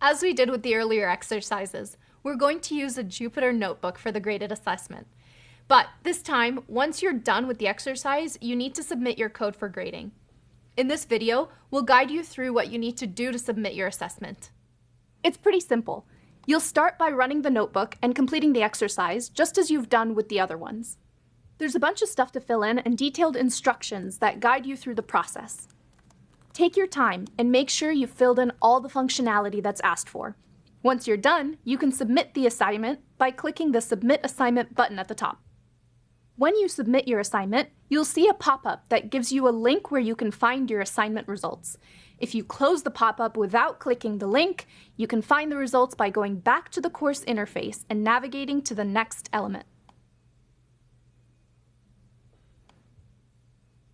As we did with the earlier exercises, we're going to use a Jupyter Notebook for the graded assessment. But this time, once you're done with the exercise, you need to submit your code for grading. In this video, we'll guide you through what you need to do to submit your assessment. It's pretty simple. You'll start by running the notebook and completing the exercise, just as you've done with the other ones. There's a bunch of stuff to fill in and detailed instructions that guide you through the process. Take your time and make sure you've filled in all the functionality that's asked for. Once you're done, you can submit the assignment by clicking the Submit Assignment button at the top. When you submit your assignment, you'll see a pop-up that gives you a link where you can find your assignment results. If you close the pop-up without clicking the link, you can find the results by going back to the course interface and navigating to the next element.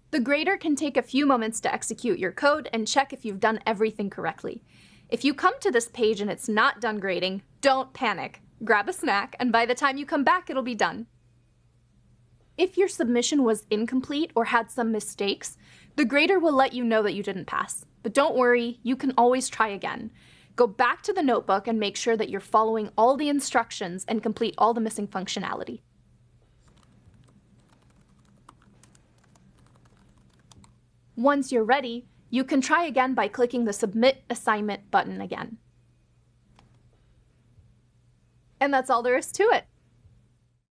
The grader can take a few moments to execute your code and check if you've done everything correctly. If you come to this page and it's not done grading, don't panic. Grab a snack, and by the time you come back, it'll be done. If your submission was incomplete or had some mistakes, the grader will let you know that you didn't pass. But don't worry, you can always try again. Go back to the notebook and make sure that you're following all the instructions and complete all the missing functionality. Once you're ready, you can try again by clicking the Submit Assignment button again. And that's all there is to it.